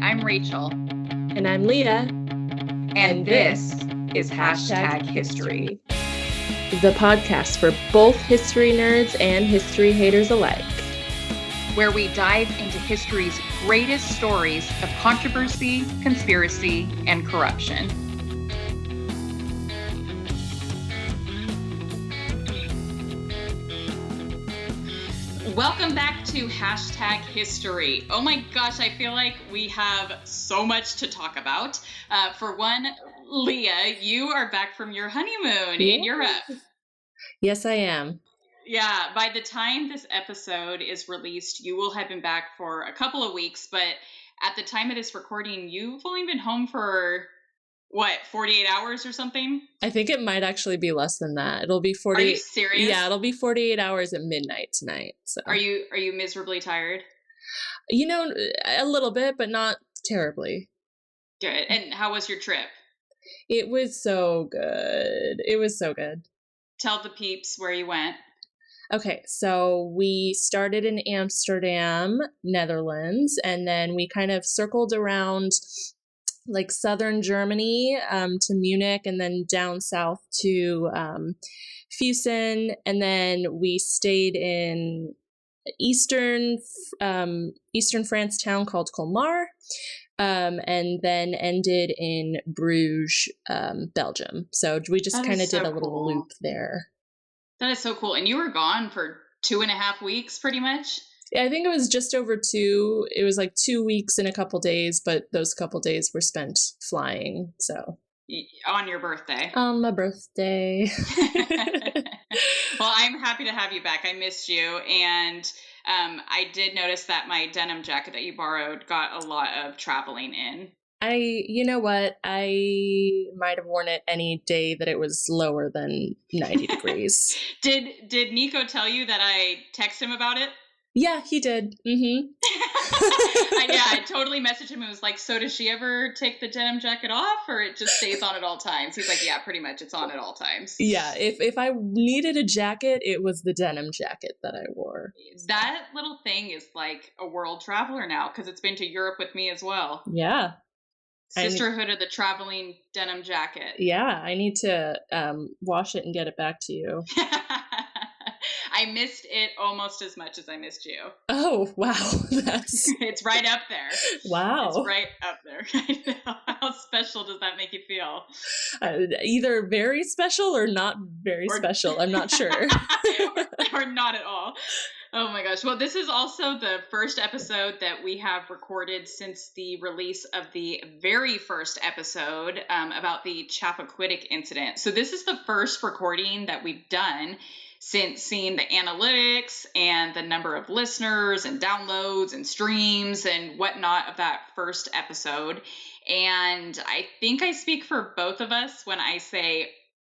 I'm Rachel. And I'm Leah. And this is Hashtag History, the podcast for both history nerds and history haters alike, where we dive into history's greatest stories of controversy, conspiracy, and corruption. Welcome back to Hashtag History. Oh my gosh, I feel like we have so much to talk about. For one, Leah, you are back from your honeymoon in Europe. Yes, I am. Yeah, by the time this episode is released, you will have been back for a couple of weeks, but at the time of this recording, you've only been home for, 48 hours or something? I think it might actually be less than that. It'll be 48. Are you serious? Yeah, it'll be 48 hours at midnight tonight. So. Are you miserably tired? You know, a little bit, but not terribly. Good. And how was your trip? It was so good. Tell the peeps where you went. Okay, so we started in Amsterdam, Netherlands, and then we kind of circled around like southern Germany to Munich, and then down south to Fusen, and then we stayed in eastern France town called Colmar, and then ended in Bruges, Belgium. So we just kind of did a little loop there. That is so cool. And you were gone for 2.5 weeks, pretty much? Yeah, I think it was just over 2. It was like 2 weeks and a couple days, but those couple days were spent flying. So on your birthday? On my birthday. Well, I'm happy to have you back. I missed you, and I did notice that my denim jacket that you borrowed got a lot of traveling in. You know what? I might have worn it any day that it was lower than 90 degrees. Did Nico tell you that I texted him about it? Yeah, he did. Mm-hmm. I totally messaged him and was like, so does she ever take the denim jacket off, or it just stays on at all times? He's like, yeah, pretty much it's on at all times. Yeah, if I needed a jacket, it was the denim jacket that I wore. That little thing is like a world traveler now, because it's been to Europe with me as well. Yeah. Sisterhood of the traveling denim jacket. Yeah, I need to wash it and get it back to you. I missed it almost as much as I missed you. Oh, wow. It's right up there. Wow. It's right up there. I know. How special does that make you feel? Either very special or not very special. I'm not sure. or not at all. Oh my gosh. Well, this is also the first episode that we have recorded since the release of the very first episode about the Chappaquiddick incident. So this is the first recording that we've done since seeing the analytics and the number of listeners and downloads and streams and whatnot of that first episode. And I think I speak for both of us when I say,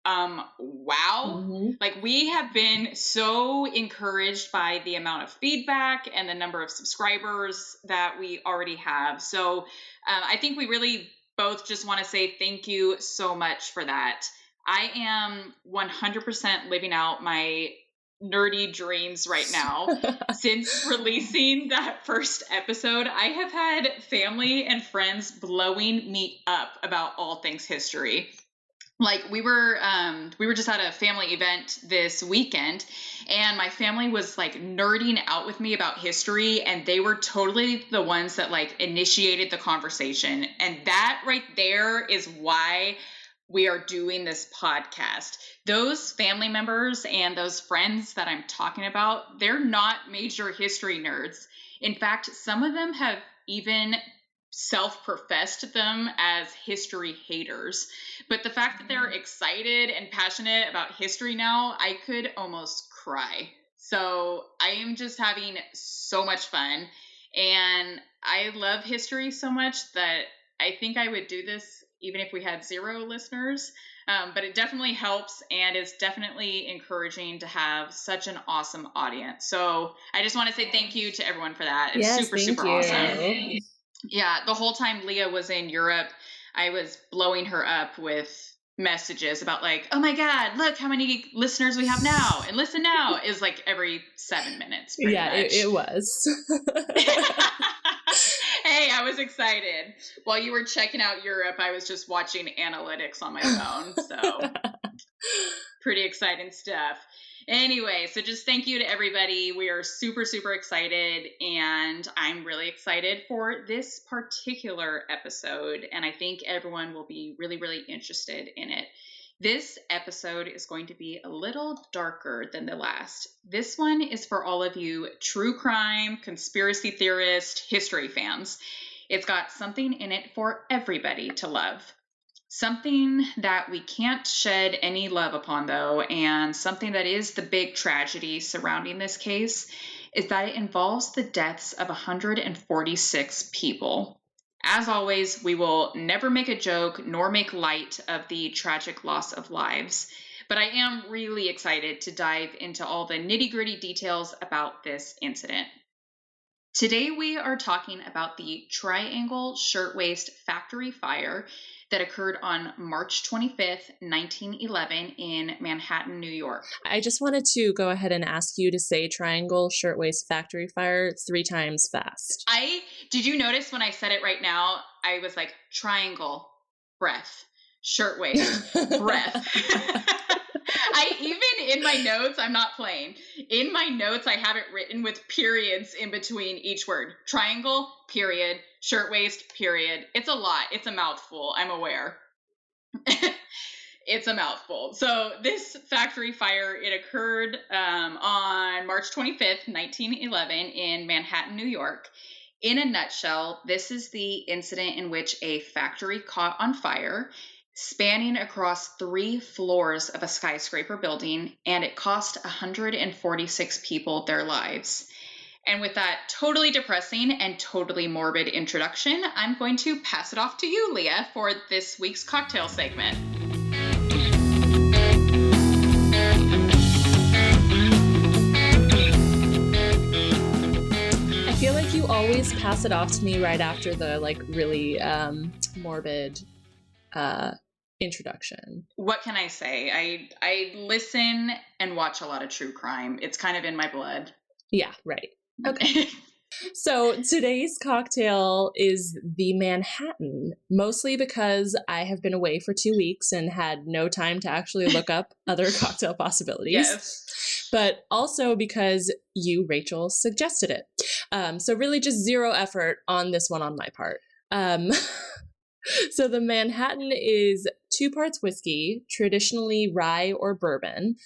wow. Mm-hmm. Like, we have been so encouraged by the amount of feedback and the number of subscribers that we already have. So I think we really both just want to say thank you so much for that. I am 100% living out my nerdy dreams right now. Since releasing that first episode, I have had family and friends blowing me up about all things history. Like, we were just at a family event this weekend, and my family was like nerding out with me about history, and they were totally the ones that like initiated the conversation. And that right there is why we are doing this podcast. Those family members and those friends that I'm talking about, they're not major history nerds. In fact, some of them have even self-professed them as history haters. But the fact that they're excited and passionate about history now, I could almost cry. So I am just having so much fun. And I love history so much that I think I would do this even if we had 0 listeners. But it definitely helps and is definitely encouraging to have such an awesome audience. So I just want to say thank you to everyone for that. It's super awesome. Yeah, the whole time Leah was in Europe, I was blowing her up with messages about like, oh my God, look how many listeners we have now. And listen now is like every 7 minutes. Yeah, it was. Hey, I was was excited. While you were checking out Europe, I was just watching analytics on my phone. So pretty exciting stuff. Anyway, so just thank you to everybody. We are super, super excited, and I'm really excited for this particular episode, and I think everyone will be really, really interested in it. This episode is going to be a little darker than the last. This one is for all of you true crime, conspiracy theorist, history fans. It's got something in it for everybody to love. Something that we can't shed any love upon, though, and something that is the big tragedy surrounding this case, is that it involves the deaths of 146 people. As always, we will never make a joke nor make light of the tragic loss of lives, but I am really excited to dive into all the nitty-gritty details about this incident. Today we are talking about the Triangle Shirtwaist Factory Fire that occurred on March 25th, 1911 in Manhattan, New York. I just wanted to go ahead and ask you to say Triangle Shirtwaist Factory Fire 3 times fast. Did you notice when I said it right now, I was like, triangle, breath, shirtwaist, breath. Even in my notes, I'm not playing. In my notes, I have it written with periods in between each word. Triangle, period. Shirtwaist, period. It's a lot. It's a mouthful. I'm aware. It's a mouthful. So this factory fire, it occurred on March 25th, 1911 in Manhattan, New York. In a nutshell, this is the incident in which a factory caught on fire, spanning across 3 floors of a skyscraper building, and it cost 146 people their lives. And with that totally depressing and totally morbid introduction, I'm going to pass it off to you, Leah, for this week's cocktail segment. I feel like you always pass it off to me right after the really morbid introduction. What can I say? I listen and watch a lot of true crime. It's kind of in my blood. Yeah, right. Okay. So today's cocktail is the Manhattan, mostly because I have been away for 2 weeks and had no time to actually look up other cocktail possibilities. Yes. But also because you, Rachel, suggested it. So really just zero effort on this one on my part. So the Manhattan is 2 parts whiskey, traditionally rye or bourbon,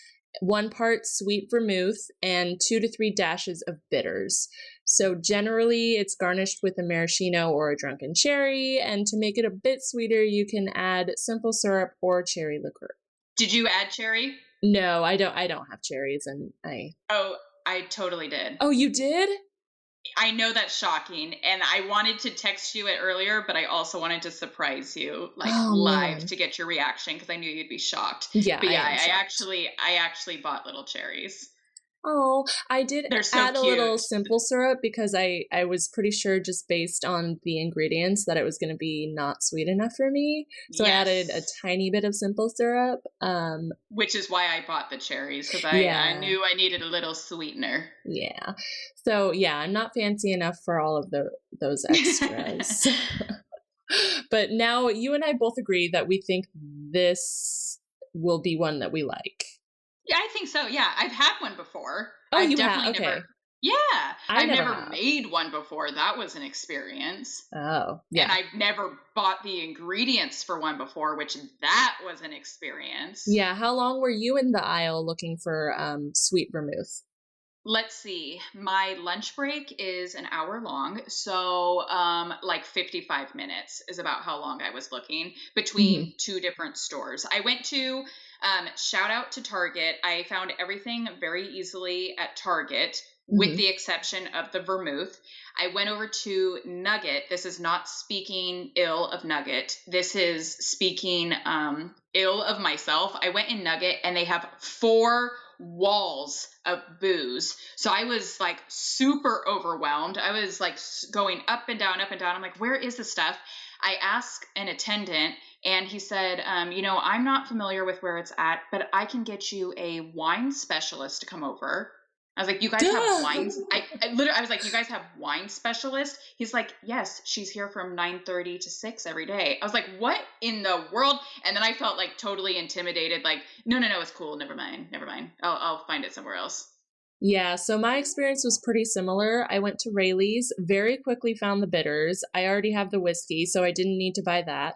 1 part sweet vermouth, and 2 to 3 dashes of bitters. So generally it's garnished with a maraschino or a drunken cherry, and to make it a bit sweeter, you can add simple syrup or cherry liqueur. Did you add cherry? No, I don't have cherries, and Oh, I totally did. Oh, you did? I know that's shocking, and I wanted to text you it earlier, but I also wanted to surprise you live to get your reaction because I knew you'd be shocked. Yeah, but yeah, I actually bought little cherries. Oh, I did add a cute. little simple syrup because I was pretty sure just based on the ingredients that it was going to be not sweet enough for me. So yes. I added a tiny bit of simple syrup. Which is why I bought the cherries because I knew I needed a little sweetener. Yeah. So yeah, I'm not fancy enough for all of those extras. But now you and I both agree that we think this will be one that we like. Yeah, I think so. Yeah, I've had one before. Oh, you have? Okay. I've never made one before. That was an experience. Oh, yeah. And I've never bought the ingredients for one before, which that was an experience. Yeah. How long were you in the aisle looking for sweet vermouth? Let's see. My lunch break is an hour long. So 55 minutes is about how long I was looking between 2 different stores. I went to shout out to Target. I found everything very easily at Target, with the exception of the vermouth. I went over to Nugget. This is not speaking ill of Nugget. This is speaking ill of myself. I went in Nugget and they have 4 walls of booze. So I was super overwhelmed. I was going up and down, up and down. I'm like, where is the stuff? I asked an attendant and he said, I'm not familiar with where it's at, but I can get you a wine specialist to come over. I was like, you guys have wines? I was like, you guys have wine specialists? He's like, yes, she's here from 9:30 to 6 every day. I was like, what in the world? And then I felt like totally intimidated. Like, no, it's cool. Never mind. I'll find it somewhere else. Yeah, so my experience was pretty similar. I went to Rayleigh's, very quickly found the bitters. I already have the whiskey, so I didn't need to buy that.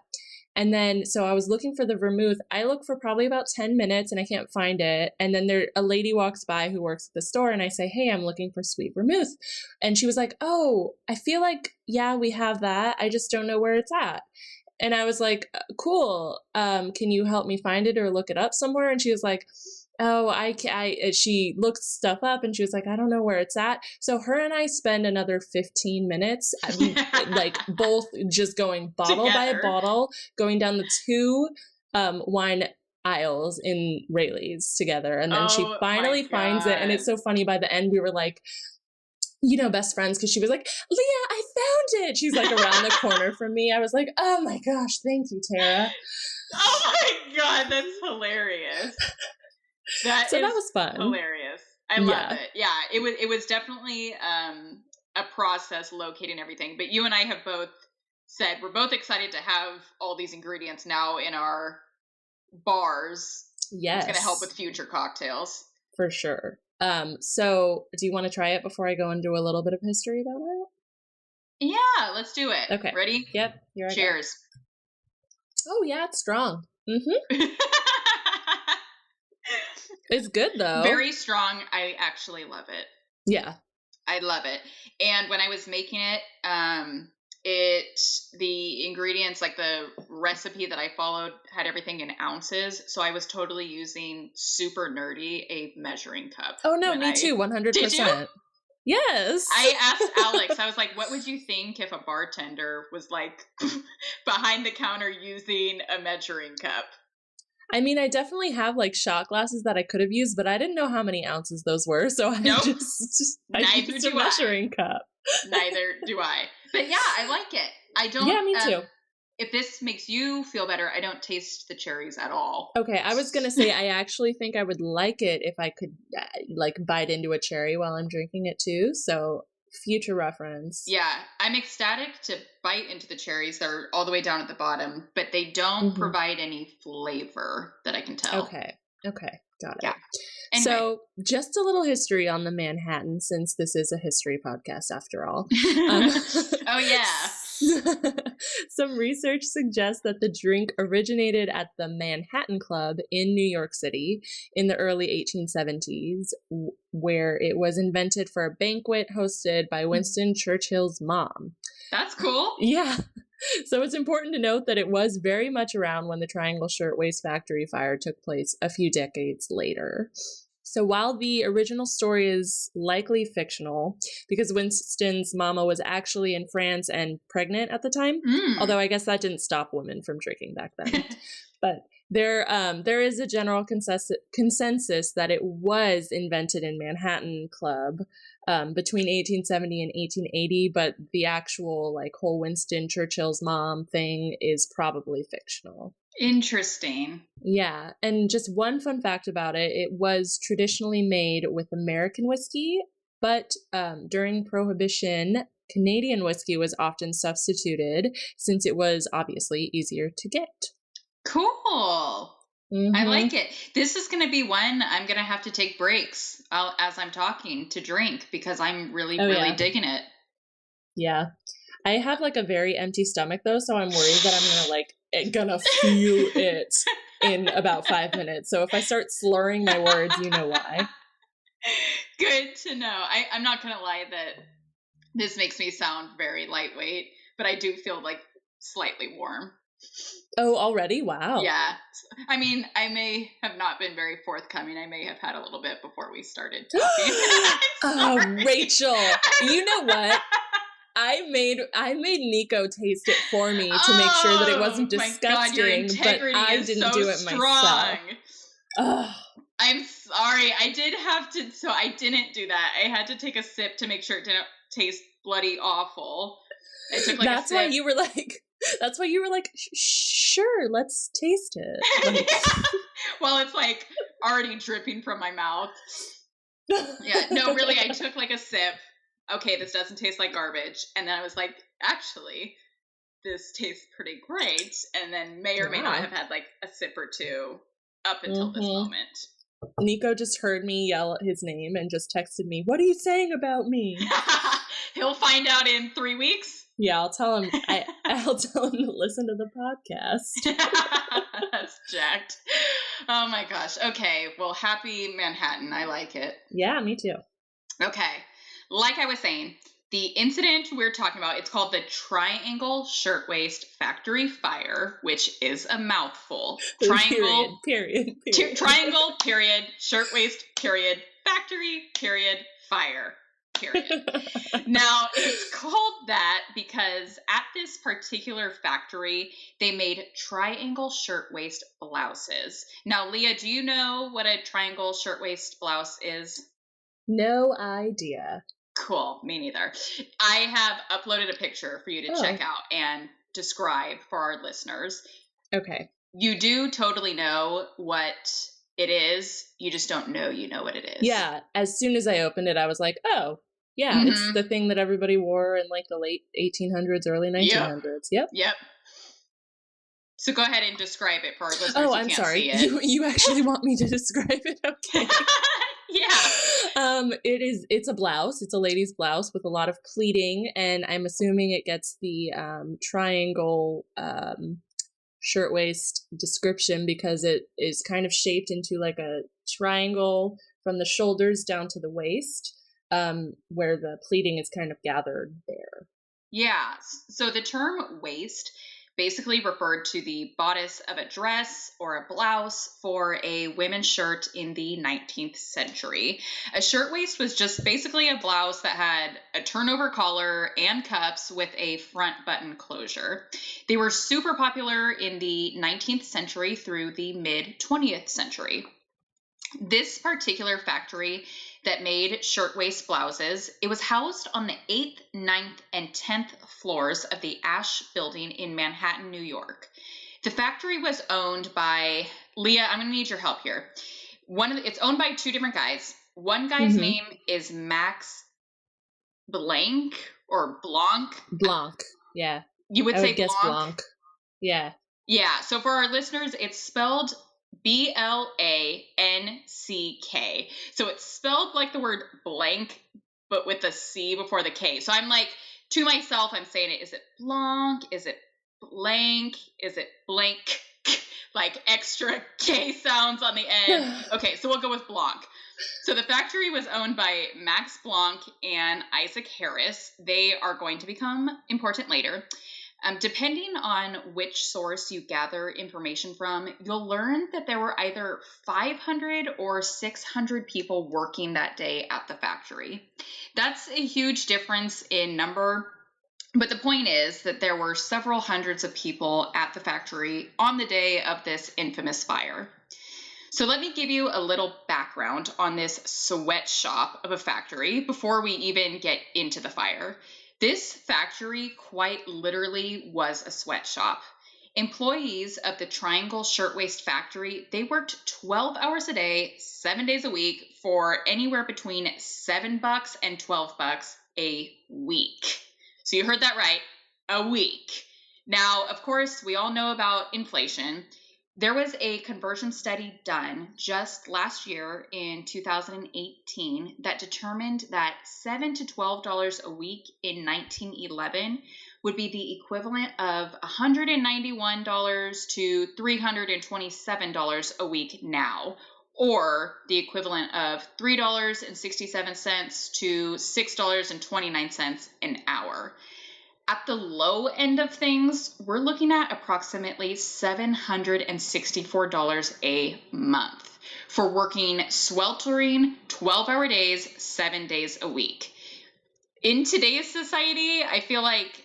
And then, so I was looking for the vermouth. I look for probably about 10 minutes and I can't find it. And then a lady walks by who works at the store and I say, hey, I'm looking for sweet vermouth. And she was like, oh, I feel like, yeah, we have that. I just don't know where it's at. And I was like, cool. Can you help me find it or look it up somewhere? And she was like, oh, she looked stuff up and she was like, I don't know where it's at. So her and I spend another 15 minutes, like both just going bottle by bottle, going down the 2 wine aisles in Rayleigh's together. And then she finally finds it. And it's so funny. By the end, we were like, best friends, because she was like, Leah, I found it. She's like around the corner from me. I was like, oh my gosh, thank you, Tara. Oh my God, that's hilarious. That was fun. Hilarious. I love it. Yeah, it was definitely a process locating everything. But you and I have both said we're both excited to have all these ingredients now in our bars. Yes. It's going to help with future cocktails. For sure. So do you want to try it before I go into a little bit of history about it? Yeah, let's do it. Okay. Ready? Yep. Here I Cheers. Go. Oh yeah, it's strong. Mm-hmm. It's good though. Very strong. I actually love it. Yeah. I love it. And when I was making it, the ingredients, like the recipe that I followed, had everything in ounces. So I was totally using, super nerdy, a measuring cup. Oh no, me too, 100%. Did you? Yes. I asked Alex, I was like, what would you think if a bartender was like behind the counter using a measuring cup? I mean, I definitely have like shot glasses that I could have used, but I didn't know how many ounces those were. So I used a measuring cup. Neither do I. But yeah, I like it. I don't. Yeah, me too. If this makes you feel better, I don't taste the cherries at all. Okay, I was going to say, I actually think I would like it if I could like bite into a cherry while I'm drinking it too. So future reference. Yeah, I'm ecstatic to bite into the cherries. They're all the way down at the bottom, but they don't provide any flavor that I can tell. Okay, got it. Yeah. Anyway. So just a little history on the Manhattan, since this is a history podcast after all. Oh yeah. Some research suggests that the drink originated at the Manhattan Club in New York City in the early 1870s, where it was invented for a banquet hosted by Winston Churchill's mom. That's cool. Yeah. So it's important to note that it was very much around when the Triangle Shirtwaist Factory Fire took place a few decades later. So while the original story is likely fictional, because Winston's mama was actually in France and pregnant at the time, although I guess that didn't stop women from drinking back then. But there is a general consensus that it was invented in Manhattan Club between 1870 and 1880, but the actual like whole Winston Churchill's mom thing is probably fictional. Interesting. Yeah, and just one fun fact about it, it was traditionally made with American whiskey, but during Prohibition, Canadian whiskey was often substituted since it was obviously easier to get. Cool. I like it. This is going to be one I'm going to have to take breaks as I'm talking to drink because I'm really digging it. Yeah. I have like a very empty stomach though, so I'm worried that I'm gonna feel it in about 5 minutes. So if I start slurring my words, you know why. Good to know. I'm not gonna lie that this makes me sound very lightweight, but I do feel like slightly warm. Oh, already? Wow. Yeah. I mean, I may have not been very forthcoming. I may have had a little bit before we started talking. Oh, Rachel. You know what? I made Nico taste it for me to make sure that it wasn't disgusting, but I didn't do it myself. Oh. I'm sorry. I did have to, so I didn't do that. I had to take a sip to make sure it didn't taste bloody awful. I took like a sip. That's why you were like, sure, let's taste it. Well, it's like already dripping from my mouth. Yeah, no, really, I took like a sip. Okay, this doesn't taste like garbage. And then I was like, actually, this tastes pretty great. And then may or may not have had like a sip or two up until this moment. Nico just heard me yell his name and just texted me, "What are you saying about me?" He'll find out in 3 weeks. Yeah, I'll tell him. I'll tell him to listen to the podcast. That's jacked. Oh my gosh. Okay. Well, happy Manhattan. I like it. Yeah, me too. Okay. Like I was saying, the incident we're talking about, it's called the Triangle Shirtwaist Factory Fire, which is a mouthful. Triangle, period. Triangle, period, shirtwaist, period, factory, period, fire, period. Now, it's called that because at this particular factory, they made triangle shirtwaist blouses. Now, Leah, do you know what a triangle shirtwaist blouse is? No idea. Cool, me neither. I have uploaded a picture for you to check out and describe for our listeners. Okay. You do totally know what it is. You just don't know you know what it is. Yeah. As soon as I opened it, I was like, oh, yeah, it's the thing that everybody wore in like the late 1800s, early 1900s. Yep. So go ahead and describe it for our listeners. Oh, I'm sorry. You actually want me to describe it? Okay. Yeah. It's a blouse. It's a lady's blouse with a lot of pleating, and I'm assuming it gets the triangle shirtwaist description because it is kind of shaped into like a triangle from the shoulders down to the waist, where the pleating is kind of gathered there. Yeah. So the term waist basically referred to the bodice of a dress or a blouse for a women's shirt in the 19th century. A shirtwaist was just basically a blouse that had a turnover collar and cuffs with a front button closure. They were super popular in the 19th century through the mid 20th century. This particular factory that made shirtwaist blouses, it was housed on the 8th, 9th, and 10th floors of the Ash Building in Manhattan, New York. The factory was owned by, Leah, I'm going to need your help here. It's owned by two different guys. One guy's name is Max Blanc or Blanc. Blanc, yeah. You would say Blanc? Blanc. Yeah. Yeah, so for our listeners, it's spelled Blanck. So it's spelled like the word blank, but with a C before the K. So I'm like, to myself, I'm saying it. Is it Blanc? Is it blank? Is it blank? Like extra K sounds on the end. Okay, so we'll go with Blanc. So the factory was owned by Max Blanc and Isaac Harris. They are going to become important later. Depending on which source you gather information from, you'll learn that there were either 500 or 600 people working that day at the factory. That's a huge difference in number, but the point is that there were several hundreds of people at the factory on the day of this infamous fire. So let me give you a little background on this sweatshop of a factory before we even get into the fire. This factory quite literally was a sweatshop. Employees of the Triangle Shirtwaist Factory, they worked 12 hours a day, 7 days a week for anywhere between $7 and $12 a week. So you heard that right, a week. Now, of course, we all know about inflation. There was a conversion study done just last year in 2018 that determined that $7 to $12 a week in 1911 would be the equivalent of $191 to $327 a week now, or the equivalent of $3.67 to $6.29 an hour. At the low end of things, we're looking at approximately $764 a month for working sweltering 12-hour days, 7 days a week. In today's society, I feel like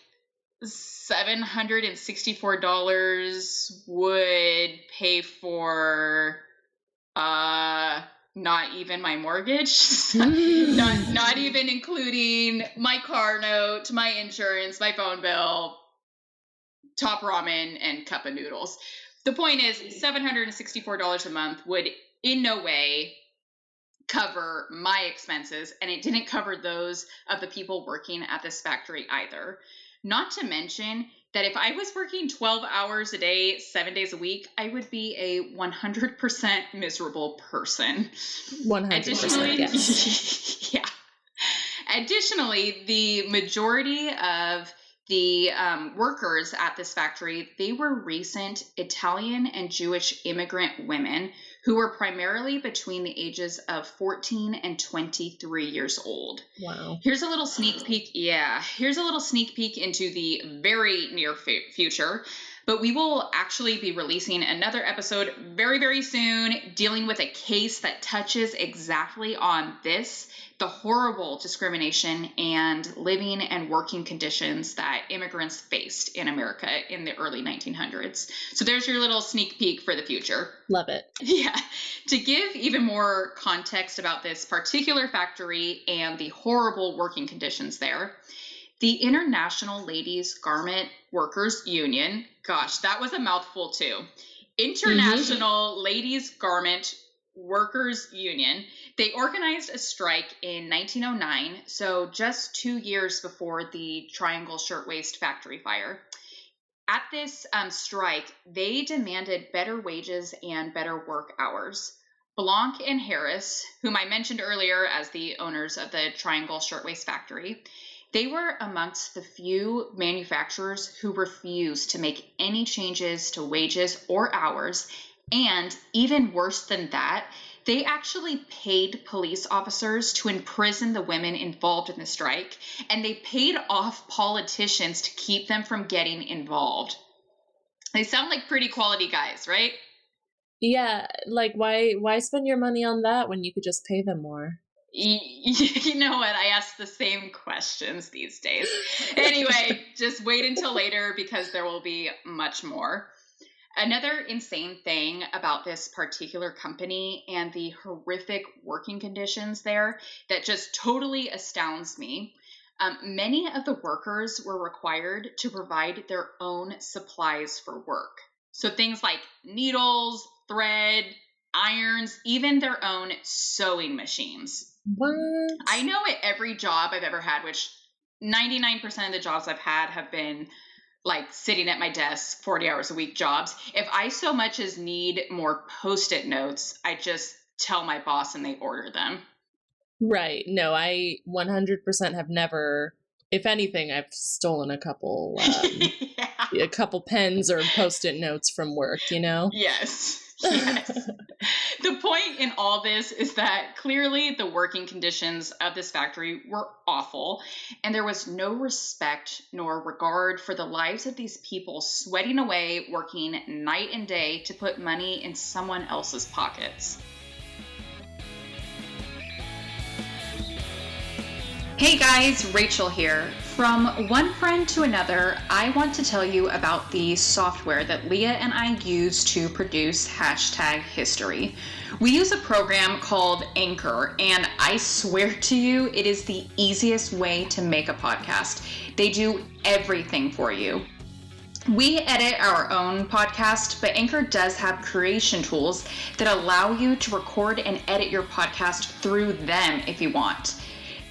$764 would pay for not even my mortgage, not even including my car note, my insurance, my phone bill, top ramen, and cup of noodles. The point is, $764 a month would in no way cover my expenses, and it didn't cover those of the people working at this factory either. Not to mention that if I was working 12 hours a day, 7 days a week, I would be a 100% miserable person. 100%, Additionally, yes. yeah. Additionally, the majority of the workers at this factory, they were recent Italian and Jewish immigrant women who were primarily between the ages of 14 and 23 years old. Wow. Here's a little sneak peek. Yeah, here's a little sneak peek into the very near future. But we will actually be releasing another episode very, very soon, dealing with a case that touches exactly on this, the horrible discrimination and living and working conditions that immigrants faced in America in the early 1900s. So there's your little sneak peek for the future. Love it. Yeah. To give even more context about this particular factory and the horrible working conditions there, the International Ladies Garment Workers Union, gosh, that was a mouthful too. International Ladies Garment Workers Union, they organized a strike in 1909, so just 2 years before the Triangle Shirtwaist Factory Fire. At this strike, they demanded better wages and better work hours. Blanc and Harris, whom I mentioned earlier as the owners of the Triangle Shirtwaist Factory, they were amongst the few manufacturers who refused to make any changes to wages or hours, and even worse than that, they actually paid police officers to imprison the women involved in the strike, and they paid off politicians to keep them from getting involved. They sound like pretty quality guys, right? Yeah, like why spend your money on that when you could just pay them more? You know what? I ask the same questions these days. Anyway, just wait until later because there will be much more. Another insane thing about this particular company and the horrific working conditions there that just totally astounds me, many of the workers were required to provide their own supplies for work. So things like needles, thread, irons, even their own sewing machines. What? I know at every job I've ever had, which 99% of the jobs I've had have been like sitting at my desk 40 hours a week jobs. If I so much as need more Post-it notes, I just tell my boss and they order them. Right. No, I 100% have never, if anything, I've stolen a couple Yeah. a couple pens or Post-it notes from work, you know? Yes. Yes. The point in all this is that clearly the working conditions of this factory were awful, and there was no respect nor regard for the lives of these people sweating away, working night and day to put money in someone else's pockets. Hey guys, Rachel here. From one friend to another, I want to tell you about the software that Leah and I use to produce #history. We use a program called Anchor, and I swear to you, it is the easiest way to make a podcast. They do everything for you. We edit our own podcast, but Anchor does have creation tools that allow you to record and edit your podcast through them if you want.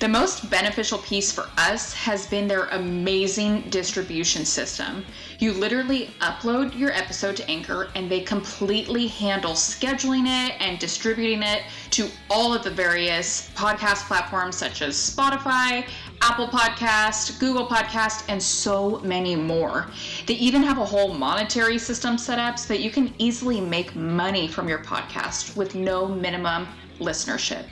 The most beneficial piece for us has been their amazing distribution system. You literally upload your episode to Anchor and they completely handle scheduling it and distributing it to all of the various podcast platforms such as Spotify, Apple Podcast, Google Podcast, and so many more. They even have a whole monetary system set up so that you can easily make money from your podcast with no minimum listenership.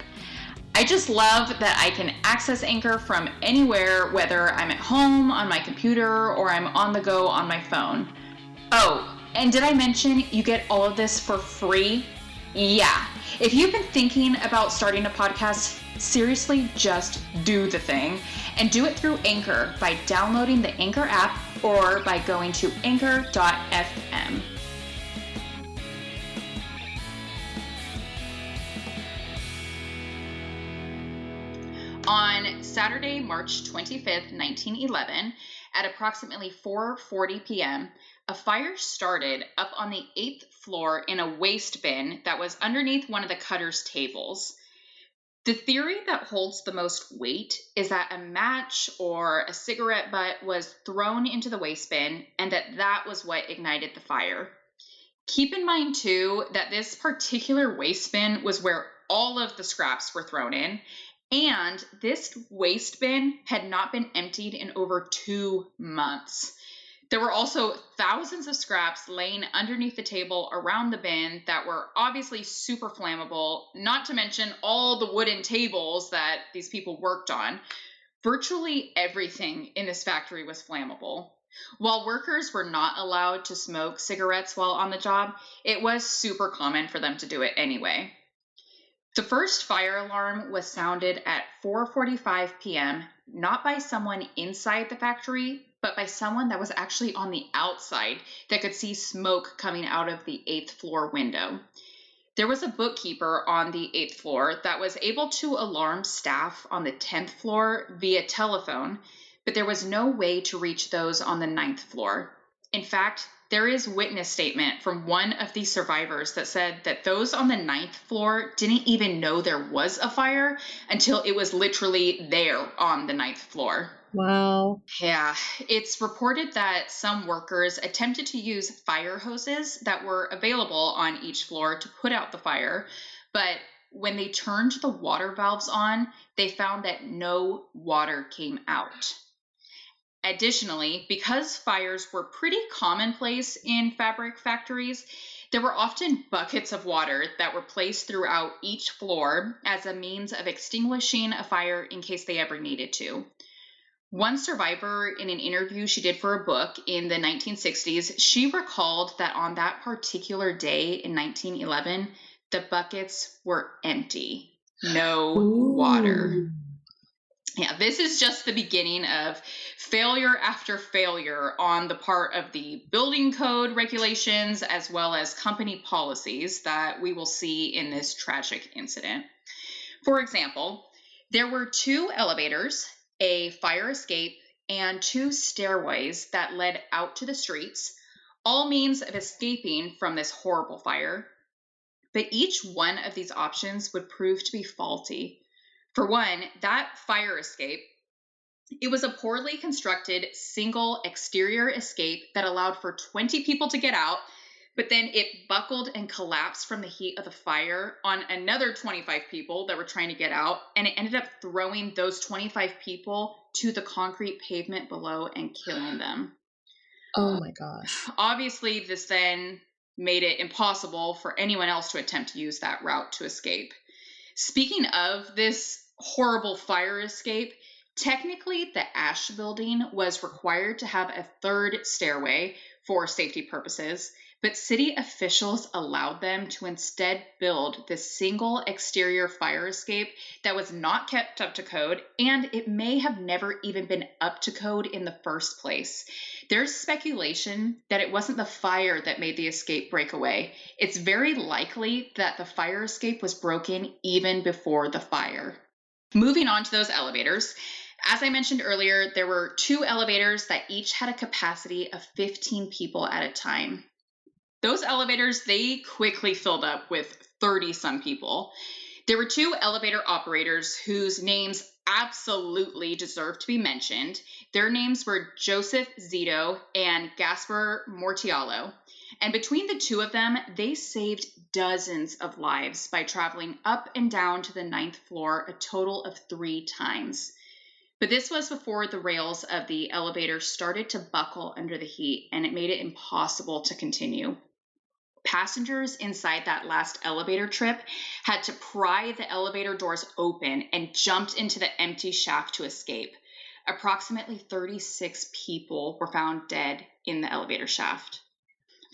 I just love that I can access Anchor from anywhere, whether I'm at home on my computer or I'm on the go on my phone. Oh, and did I mention you get all of this for free? Yeah. If you've been thinking about starting a podcast, seriously, just do the thing. And do it through Anchor by downloading the Anchor app or by going to anchor.fm. On Saturday, March 25th, 1911, at approximately 4:40 p.m., a fire started up on the 8th floor in a waste bin that was underneath one of the cutter's tables. The theory that holds the most weight is that a match or a cigarette butt was thrown into the waste bin and that was what ignited the fire. Keep in mind, too, that this particular waste bin was where all of the scraps were thrown in, and this waste bin had not been emptied in over 2 months. There were also thousands of scraps laying underneath the table around the bin that were obviously super flammable, not to mention all the wooden tables that these people worked on. Virtually everything in this factory was flammable. While workers were not allowed to smoke cigarettes while on the job, it was super common for them to do it anyway. The first fire alarm was sounded at 4:45 p.m., not by someone inside the factory, but by someone that was actually on the outside that could see smoke coming out of the 8th floor window. There was a bookkeeper on the 8th floor that was able to alarm staff on the 10th floor via telephone, but there was no way to reach those on the 9th floor. In fact, there is witness statement from one of the survivors that said that those on the 9th floor didn't even know there was a fire until it was literally there on the 9th floor. Wow. Yeah, it's reported that some workers attempted to use fire hoses that were available on each floor to put out the fire, but when they turned the water valves on, they found that no water came out. Additionally, because fires were pretty commonplace in fabric factories, there were often buckets of water that were placed throughout each floor as a means of extinguishing a fire in case they ever needed to. One survivor, in an interview she did for a book in the 1960s, she recalled that on that particular day in 1911, the buckets were empty. No water. Yeah, this is just the beginning of failure after failure on the part of the building code regulations as well as company policies that we will see in this tragic incident. For example, there were 2 elevators, a fire escape, and 2 stairways that led out to the streets, all means of escaping from this horrible fire. But each one of these options would prove to be faulty. For one, that fire escape, it was a poorly constructed single exterior escape that allowed for 20 people to get out, but then it buckled and collapsed from the heat of the fire on another 25 people that were trying to get out, and it ended up throwing those 25 people to the concrete pavement below and killing them. Oh my gosh. Obviously, this then made it impossible for anyone else to attempt to use that route to escape. Speaking of this horrible fire escape, technically the Ash building was required to have a 3rd stairway for safety purposes, but city officials allowed them to instead build this single exterior fire escape that was not kept up to code, and it may have never even been up to code in the first place. There's speculation that it wasn't the fire that made the escape break away. It's very likely that the fire escape was broken even before the fire. Moving on to those elevators, as I mentioned earlier, there were 2 elevators that each had a capacity of 15 people at a time. Those elevators, they quickly filled up with 30-some people. There were 2 elevator operators whose names absolutely deserve to be mentioned. Their names were Joseph Zito and Gaspar Mortiallo. And between the 2 of them, they saved dozens of lives by traveling up and down to the 9th floor a total of 3 times. But this was before the rails of the elevator started to buckle under the heat, and it made it impossible to continue. Passengers inside that last elevator trip had to pry the elevator doors open and jumped into the empty shaft to escape. Approximately 36 people were found dead in the elevator shaft.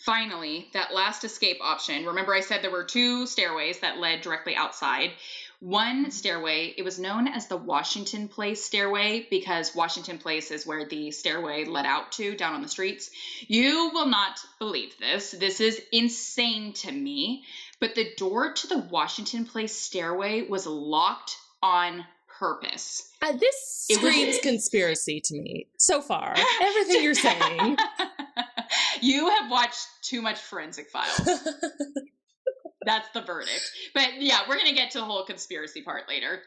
Finally, that last escape option, remember I said there were 2 stairways that led directly outside. One stairway, it was known as the Washington Place stairway because Washington Place is where the stairway led out to down on the streets. You will not believe this. This is insane to me. But the door to the Washington Place stairway was locked on purpose. This screams conspiracy to me so far. Everything you're saying. You have watched too much Forensic Files. That's the verdict. But yeah, we're going to get to the whole conspiracy part later.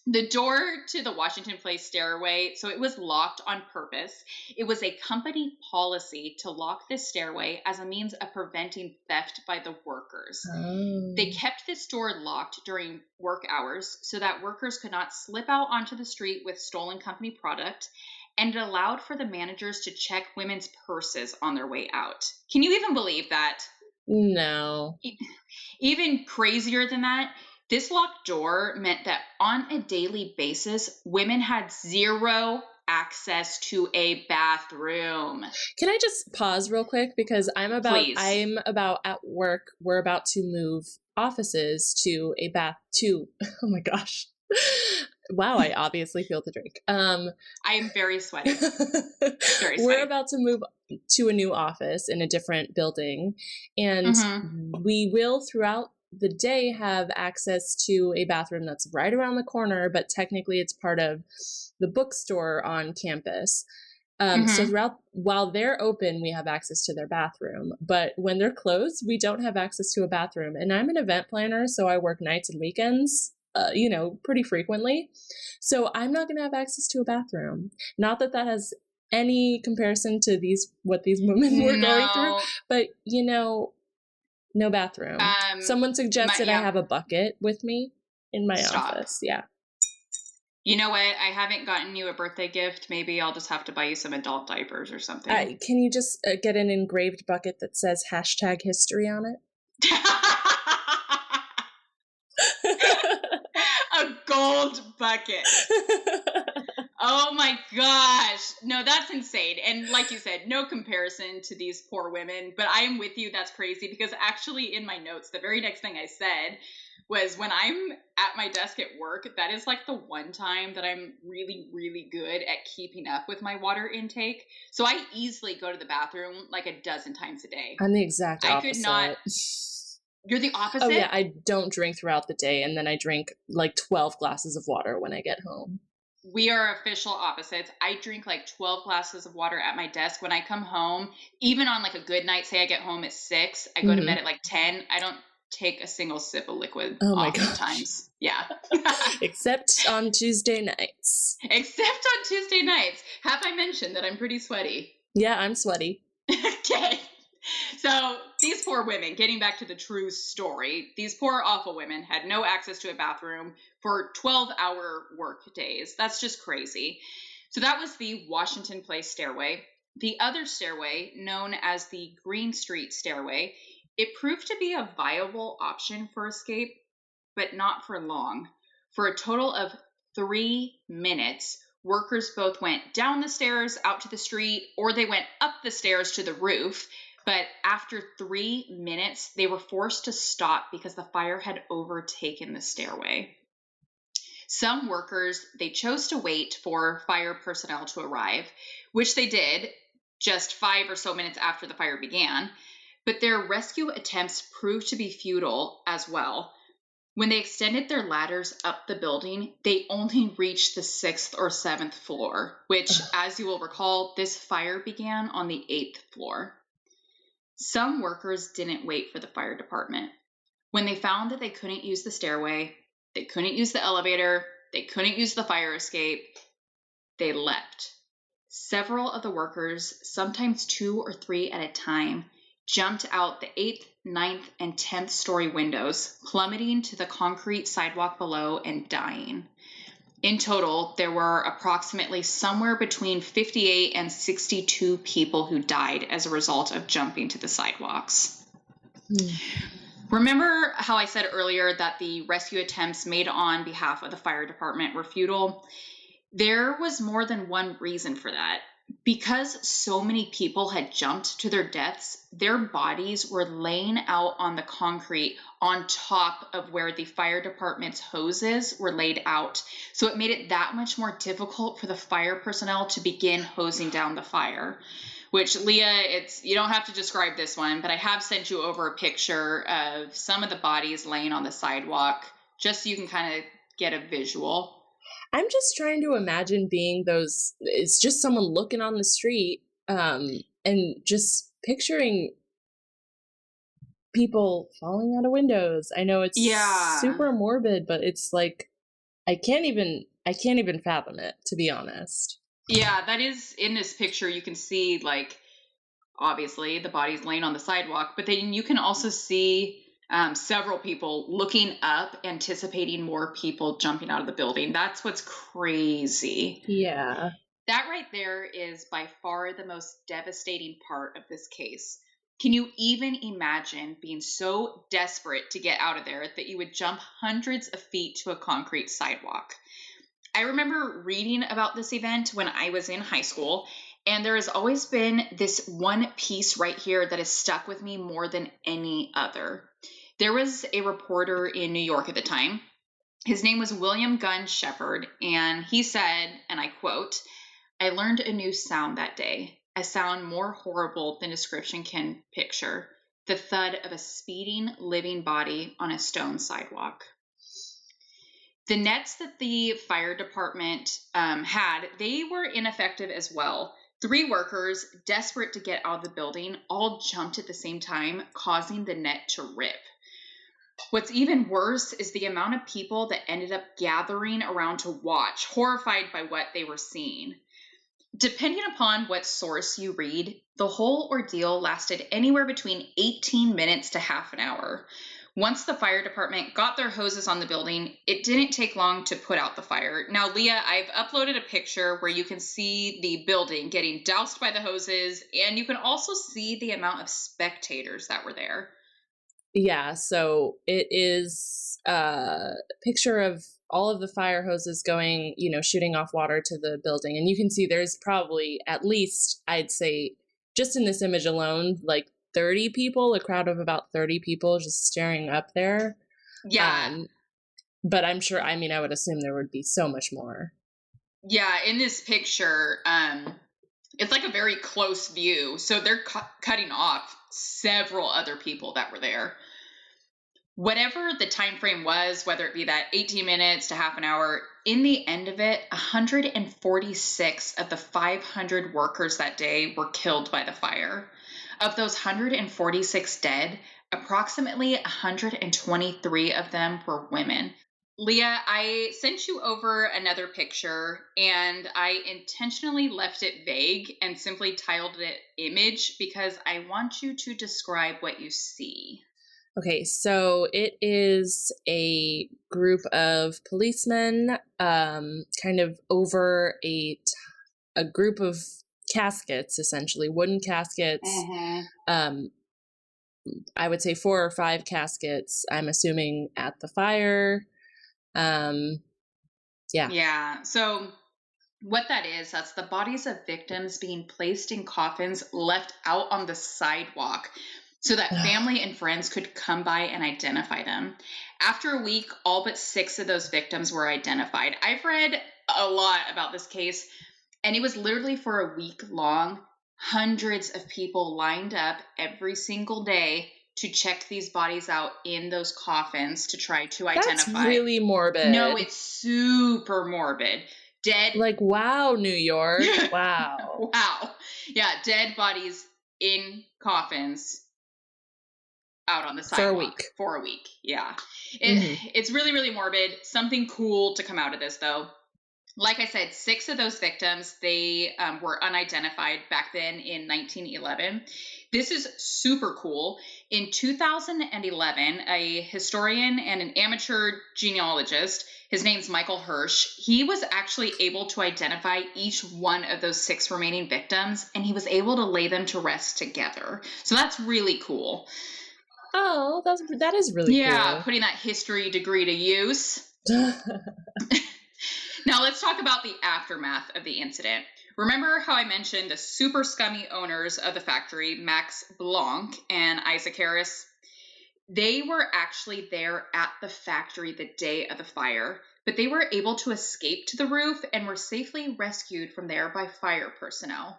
The door to the Washington Place stairway, so it was locked on purpose. It was a company policy to lock this stairway as a means of preventing theft by the workers. Oh. They kept this door locked during work hours so that workers could not slip out onto the street with stolen company product, and it allowed for the managers to check women's purses on their way out. Can you even believe that? No. Even crazier than that, this locked door meant that on a daily basis, women had zero access to a bathroom. Can I just pause real quick because Please. I'm about at work. We're about to move offices to oh my gosh. Wow, I obviously feel the drink. I am very sweaty. Very sweaty. We're about to move to a new office in a different building, and we will throughout the day have access to a bathroom that's right around the corner, but technically it's part of the bookstore on campus. So while they're open, we have access to their bathroom, but when they're closed, we don't have access to a bathroom. And I'm an event planner, so I work nights and weekends, pretty frequently. So I'm not going to have access to a bathroom. Not that that has any comparison to what these women were going through, but no bathroom. Someone suggested I have a bucket with me in my office. Yeah. You know what? I haven't gotten you a birthday gift. Maybe I'll just have to buy you some adult diapers or something. Can you just get an engraved bucket that says #history on it? A gold bucket. Oh my gosh. No, that's insane. And like you said, no comparison to these poor women, but I am with you. That's crazy because actually in my notes, the very next thing I said was when I'm at my desk at work, that is like the one time that I'm really, really good at keeping up with my water intake. So I easily go to the bathroom like a dozen times a day. I'm the exact opposite. I could not. You're the opposite? Oh yeah, I don't drink throughout the day, and then I drink like 12 glasses of water when I get home. We are official opposites. I drink like 12 glasses of water at my desk. When I come home, even on like a good night, say I get home at 6, I go to bed at like 10, I don't take a single sip of liquid. Oh my god. Times. Yeah. Except on Tuesday nights. Except on Tuesday nights. Have I mentioned that I'm pretty sweaty? Yeah, I'm sweaty. Okay. So these poor women, getting back to the true story, these poor awful women had no access to a bathroom for 12-hour work days. That's just crazy. So that was the Washington Place stairway. The other stairway, known as the Green Street stairway, it proved to be a viable option for escape, but not for long. For a total of 3 minutes, workers both went down the stairs out to the street, or they went up the stairs to the roof. But after 3 minutes, they were forced to stop because the fire had overtaken the stairway. Some workers, they chose to wait for fire personnel to arrive, which they did just 5 or so minutes after the fire began. But their rescue attempts proved to be futile as well. When they extended their ladders up the building, they only reached the 6th or 7th floor, which, as you will recall, this fire began on the 8th floor. Some workers didn't wait for the fire department. When they found that they couldn't use the stairway, they couldn't use the elevator, they couldn't use the fire escape, they left. Several of the workers, sometimes 2 or 3 at a time, jumped out the 8th, 9th, and 10th story windows, plummeting to the concrete sidewalk below and dying. In total, there were approximately somewhere between 58 and 62 people who died as a result of jumping to the sidewalks. Remember how I said earlier that the rescue attempts made on behalf of the fire department were futile? There was more than one reason for that. Because so many people had jumped to their deaths, their bodies were laying out on the concrete on top of where the fire department's hoses were laid out. So it made it that much more difficult for the fire personnel to begin hosing down the fire. Which, Leah, you don't have to describe this one, but I have sent you over a picture of some of the bodies laying on the sidewalk, just so you can kind of get a visual. I'm just trying to imagine it's just someone looking on the street, and just picturing people falling out of windows. I know it's Yeah. super morbid, but it's like I can't even fathom it, to be honest. Yeah, that is in this picture. You can see, like, obviously the body's laying on the sidewalk, but then you can also see several people looking up, anticipating more people jumping out of the building. That's what's crazy. Yeah. That right there is by far the most devastating part of this case. Can you even imagine being so desperate to get out of there that you would jump hundreds of feet to a concrete sidewalk? I remember reading about this event when I was in high school, and there has always been this one piece right here that has stuck with me more than any other. There was a reporter in New York at the time. His name was William Gunn Shepherd, and he said, and I quote, "I learned a new sound that day, a sound more horrible than description can picture, the thud of a speeding, living body on a stone sidewalk." The nets that the fire department had, they were ineffective as well. 3 workers, desperate to get out of the building, all jumped at the same time, causing the net to rip. What's even worse is the amount of people that ended up gathering around to watch, horrified by what they were seeing. Depending upon what source you read, the whole ordeal lasted anywhere between 18 minutes to half an hour. Once the fire department got their hoses on the building, it didn't take long to put out the fire. Now, Leah, I've uploaded a picture where you can see the building getting doused by the hoses, and you can also see the amount of spectators that were there. Yeah, so it is a picture of all of the fire hoses going, shooting off water to the building. And you can see there's probably at least, I'd say, just in this image alone, like 30 people, a crowd of about 30 people just staring up there. Yeah. But I'm sure, I would assume there would be so much more. Yeah, in this picture, it's like a very close view. So they're cutting off several other people that were there. Whatever the time frame was, whether it be that 18 minutes to half an hour, in the end of it, 146 of the 500 workers that day were killed by the fire. Of those 146 dead, approximately 123 of them were women. Leah, I sent you over another picture, and I intentionally left it vague and simply titled it Image because I want you to describe what you see. Okay, so it is a group of policemen kind of over a group of caskets, essentially, wooden caskets. Mm-hmm. I would say 4 or 5 caskets, I'm assuming, at the fire. Yeah, so what that is, that's the bodies of victims being placed in coffins left out on the sidewalk so that family and friends could come by and identify them. After a week, all but 6 of those victims were identified. I've read a lot about this case, and it was literally for a week long. Hundreds of people lined up every single day to check these bodies out in those coffins to try to identify. That's really morbid. No, it's super morbid. Dead. Like, wow, New York. Wow. Wow. Yeah, dead bodies in coffins out on the sidewalk. For a week. Yeah. It's really, really morbid. Something cool to come out of this, though. Like I said, 6 of those victims, they were unidentified back then in 1911. This is super cool. In 2011, a historian and an amateur genealogist, his name's Michael Hirsch, he was actually able to identify each one of those 6 remaining victims, and he was able to lay them to rest together. So that's really cool. Oh, that is really cool. Yeah, putting that history degree to use. Now let's talk about the aftermath of the incident. Remember how I mentioned the super scummy owners of the factory, Max Blanc and Isaac Harris? They were actually there at the factory the day of the fire, but they were able to escape to the roof and were safely rescued from there by fire personnel.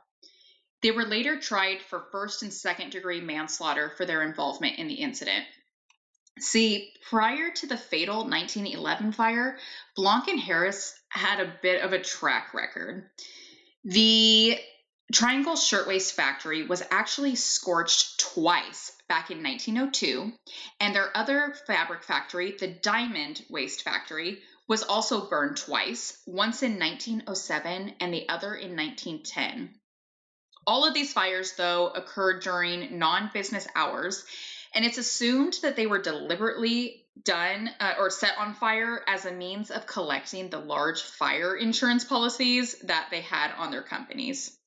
They were later tried for 1st and 2nd degree manslaughter for their involvement in the incident. See, prior to the fatal 1911 fire, Blanc and Harris had a bit of a track record. The Triangle Shirtwaist Factory was actually scorched twice back in 1902, and their other fabric factory, the Diamond Waist Factory, was also burned twice, once in 1907 and the other in 1910. All of these fires, though, occurred during non-business hours, and it's assumed that they were deliberately done or set on fire as a means of collecting the large fire insurance policies that they had on their companies.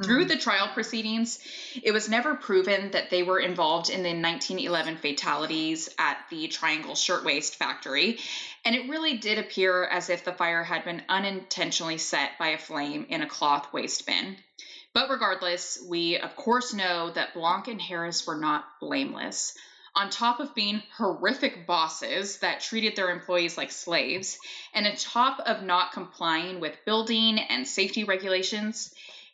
Through the trial proceedings, it was never proven that they were involved in the 1911 fatalities at the Triangle Shirtwaist Factory, and it really did appear as if the fire had been unintentionally set by a flame in a cloth waste bin. But regardless, we of course know that Blanc and Harris were not blameless. On top of being horrific bosses that treated their employees like slaves, and on top of not complying with building and safety regulations,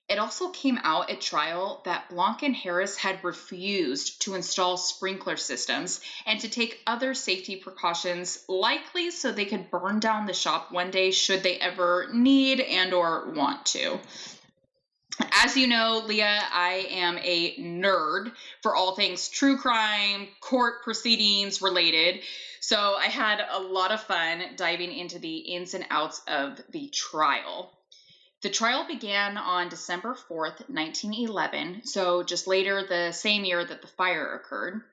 it also came out at trial that Blanc and Harris had refused to install sprinkler systems and to take other safety precautions, likely so they could burn down the shop one day should they ever need and or want to. As you know, Leah, I am a nerd for all things true crime, court proceedings related. So I had a lot of fun diving into the ins and outs of the trial. The trial began on December 4th, 1911, so just later the same year that the fire occurred,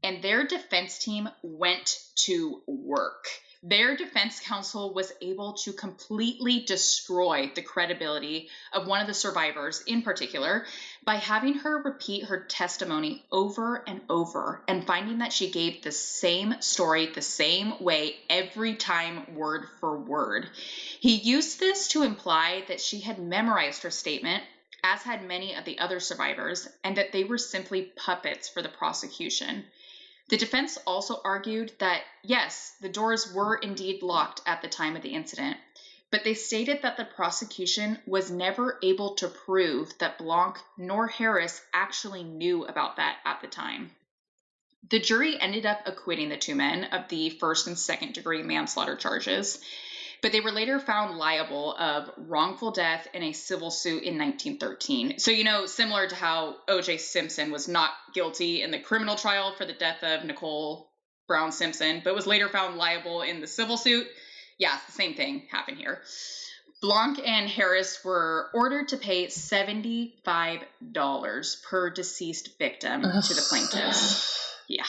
and their defense team went to work. Their defense counsel was able to completely destroy the credibility of one of the survivors in particular by having her repeat her testimony over and over and finding that she gave the same story the same way every time, word for word. He used this to imply that she had memorized her statement, as had many of the other survivors, and that they were simply puppets for the prosecution. The defense also argued that, yes, the doors were indeed locked at the time of the incident, but they stated that the prosecution was never able to prove that Blanc nor Harris actually knew about that at the time. The jury ended up acquitting the two men of the first and second degree manslaughter charges, but they were later found liable of wrongful death in a civil suit in 1913. So, similar to how O.J. Simpson was not guilty in the criminal trial for the death of Nicole Brown Simpson, but was later found liable in the civil suit. Yeah, the same thing happened here. Blanc and Harris were ordered to pay $75 per deceased victim to the plaintiffs. Yeah.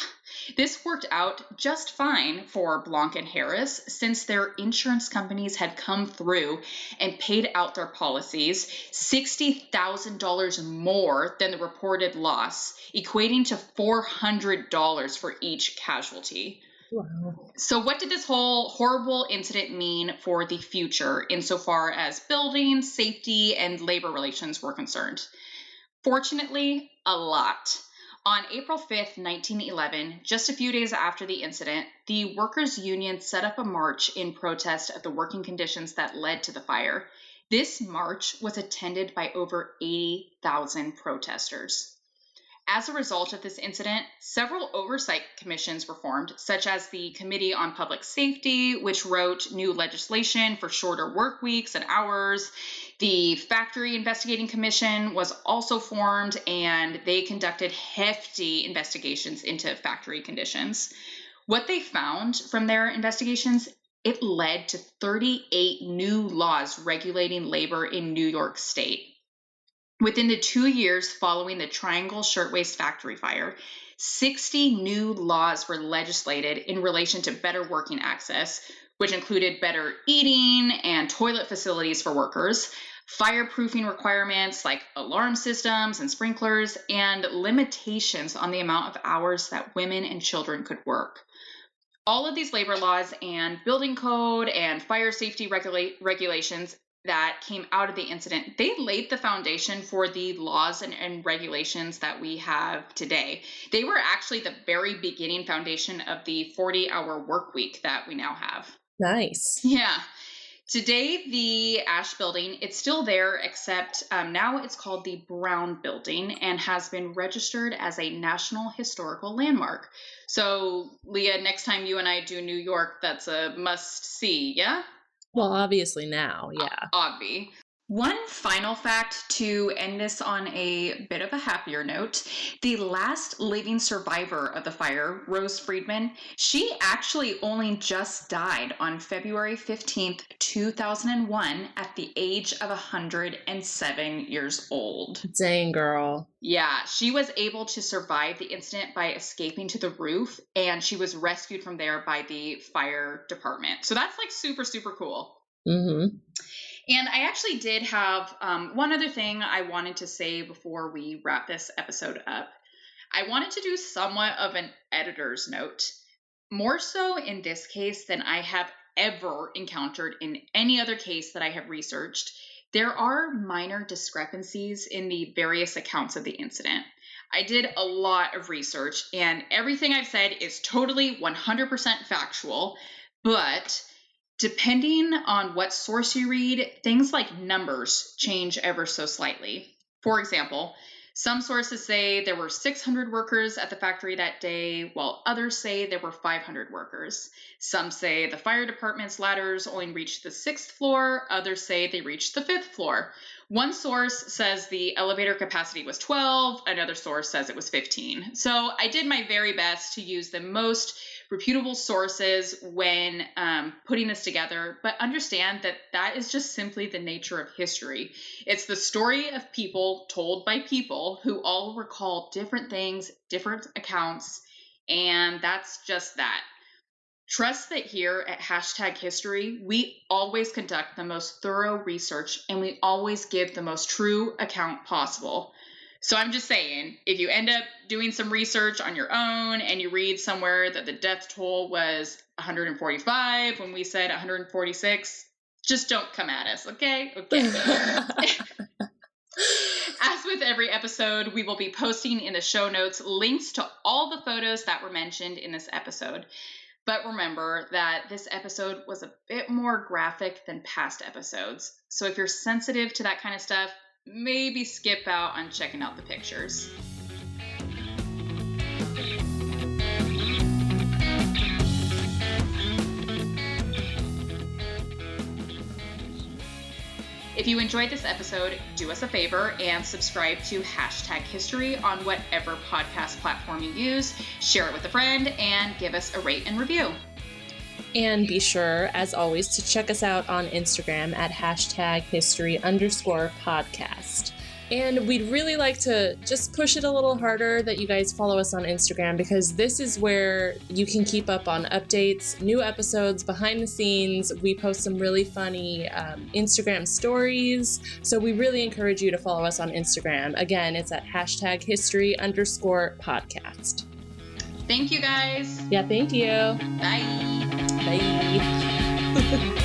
This worked out just fine for Blanc and Harris since their insurance companies had come through and paid out their policies $60,000 more than the reported loss, equating to $400 for each casualty. Wow. So what did this whole horrible incident mean for the future insofar as building, safety, and labor relations were concerned? Fortunately, a lot. On April 5th, 1911, just a few days after the incident, the workers' union set up a march in protest of the working conditions that led to the fire. This march was attended by over 80,000 protesters. As a result of this incident, several oversight commissions were formed, such as the Committee on Public Safety, which wrote new legislation for shorter work weeks and hours. The Factory Investigating Commission was also formed, and they conducted hefty investigations into factory conditions. What they found from their investigations, it led to 38 new laws regulating labor in New York State. Within the 2 years following the Triangle Shirtwaist Factory Fire, 60 new laws were legislated in relation to better working access, which included better eating and toilet facilities for workers, fireproofing requirements like alarm systems and sprinklers, and limitations on the amount of hours that women and children could work. All of these labor laws and building code and fire safety regulations that came out of the incident, they laid the foundation for the laws and regulations that we have today. They were actually the very beginning foundation of the 40-hour work week that we now have. Nice. Yeah. Today, the Ash Building, it's still there, except now it's called the Brown Building and has been registered as a National Historical Landmark. So, Leah, next time you and I do New York, that's a must-see, yeah? Well, obviously now, yeah. Obvi. One final fact to end this on a bit of a happier note, the last living survivor of the fire, Rose Friedman, she actually only just died on February 15th, 2001 at the age of 107 years old. Dang, girl. Yeah, she was able to survive the incident by escaping to the roof, and she was rescued from there by the fire department. So that's like super, super cool. Mm-hmm. And I actually did have one other thing I wanted to say before we wrap this episode up. I wanted to do somewhat of an editor's note, more so in this case than I have ever encountered in any other case that I have researched. There are minor discrepancies in the various accounts of the incident. I did a lot of research, and everything I've said is totally 100% factual, but depending on what source you read, things like numbers change ever so slightly. For example, some sources say there were 600 workers at the factory that day, while others say there were 500 workers. Some say the fire department's ladders only reached the 6th floor, others say they reached the 5th floor. One source says the elevator capacity was 12, another source says it was 15. So I did my very best to use the most reputable sources when putting this together, but understand that that is just simply the nature of history. It's the story of people told by people who all recall different things, different accounts, and that's just that. Trust that here at #history, we always conduct the most thorough research and we always give the most true account possible. So I'm just saying, if you end up doing some research on your own and you read somewhere that the death toll was 145 when we said 146, just don't come at us, okay? Okay. As with every episode, we will be posting in the show notes links to all the photos that were mentioned in this episode. But remember that this episode was a bit more graphic than past episodes. So if you're sensitive to that kind of stuff, maybe skip out on checking out the pictures. If you enjoyed this episode, do us a favor and subscribe to #history on whatever podcast platform you use, share it with a friend, and give us a rate and review. And be sure, as always, to check us out on Instagram at #history_podcast. And we'd really like to just push it a little harder that you guys follow us on Instagram, because this is where you can keep up on updates, new episodes, behind the scenes. We post some really funny Instagram stories. So we really encourage you to follow us on Instagram. Again, it's at #history_podcast. Thank you guys. Yeah, thank you. Bye. Bye.